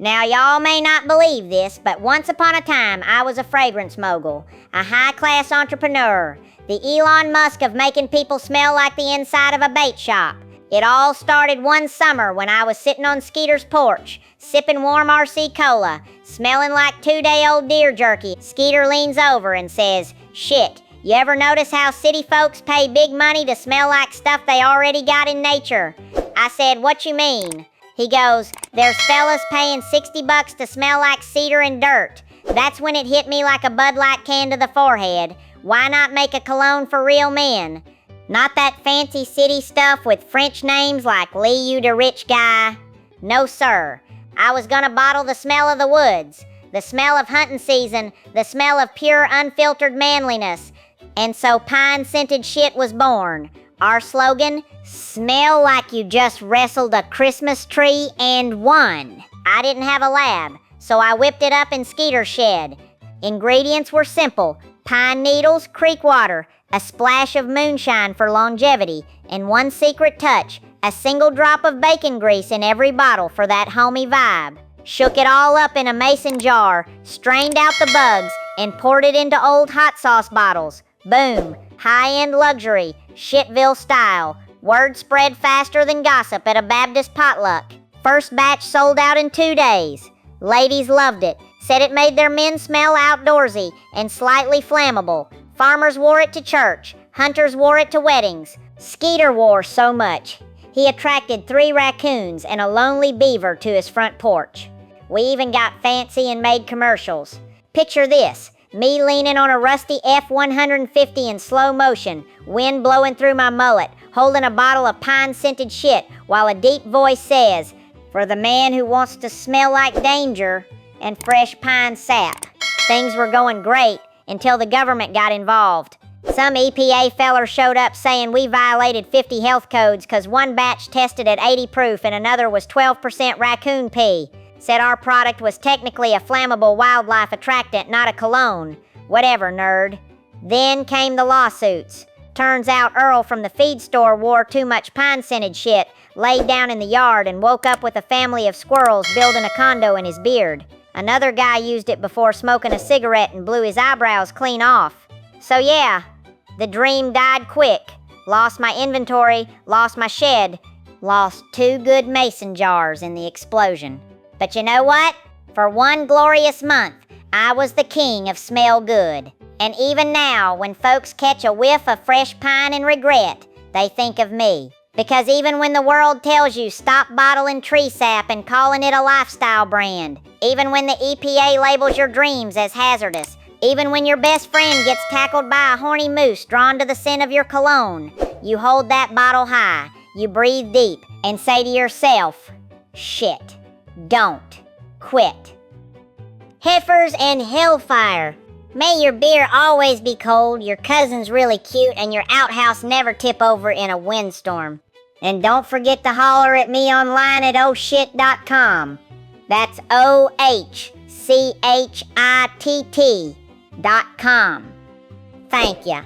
Now, y'all may not believe this, but once upon a time, I was a fragrance mogul, a high-class entrepreneur, the Elon Musk of making people smell like the inside of a bait shop. It all started one summer when I was sitting on Skeeter's porch, sipping warm RC Cola, smelling like 2-day-old deer jerky. Skeeter leans over and says, "Shit, you ever notice how city folks pay big money to smell like stuff they already got in nature?" I said, "What you mean?" He goes, "There's fellas paying $60 to smell like cedar and dirt." That's when it hit me like a Bud Light can to the forehead. Why not make a cologne for real men? Not that fancy city stuff with French names like Lee You the Rich Guy. No, sir. I was gonna bottle the smell of the woods, the smell of hunting season, the smell of pure unfiltered manliness. And so pine-scented shit was born. Our slogan, smell like you just wrestled a Christmas tree and won. I didn't have a lab, so I whipped it up in Skeeter's shed. Ingredients were simple: pine needles, creek water, a splash of moonshine for longevity, and one secret touch, a single drop of bacon grease in every bottle for that homey vibe. Shook it all up in a mason jar, strained out the bugs, and poured it into old hot sauce bottles. Boom, high-end luxury, Shitville style. Word spread faster than gossip at a Baptist potluck. First batch sold out in 2 days. Ladies loved it, said it made their men smell outdoorsy and slightly flammable. Farmers wore it to church, hunters wore it to weddings. Skeeter wore so much, he attracted 3 raccoons and a lonely beaver to his front porch. We even got fancy and made commercials. Picture this, me leaning on a rusty F-150 in slow motion, wind blowing through my mullet, holding a bottle of pine-scented shit while a deep voice says, "For the man who wants to smell like danger," and fresh pine sap. Things were going great until the government got involved. Some EPA feller showed up saying we violated 50 health codes because one batch tested at 80 proof and another was 12% raccoon pee. Said our product was technically a flammable wildlife attractant, not a cologne. Whatever, nerd. Then came the lawsuits. Turns out Earl from the feed store wore too much pine-scented shit, laid down in the yard, and woke up with a family of squirrels building a condo in his beard. Another guy used it before smoking a cigarette and blew his eyebrows clean off. So yeah, the dream died quick. Lost my inventory, lost my shed, lost 2 good mason jars in the explosion. But you know what? For one glorious month, I was the king of smell good. And even now, when folks catch a whiff of fresh pine and regret, they think of me. Because even when the world tells you stop bottling tree sap and calling it a lifestyle brand, even when the EPA labels your dreams as hazardous, even when your best friend gets tackled by a horny moose drawn to the scent of your cologne, you hold that bottle high, you breathe deep, and say to yourself, shit, don't quit. Heifers and hellfire. May your beer always be cold, your cousin's really cute, and your outhouse never tip over in a windstorm. And don't forget to holler at me online at ohchitt.com. That's OHCHITT.com. Thank ya.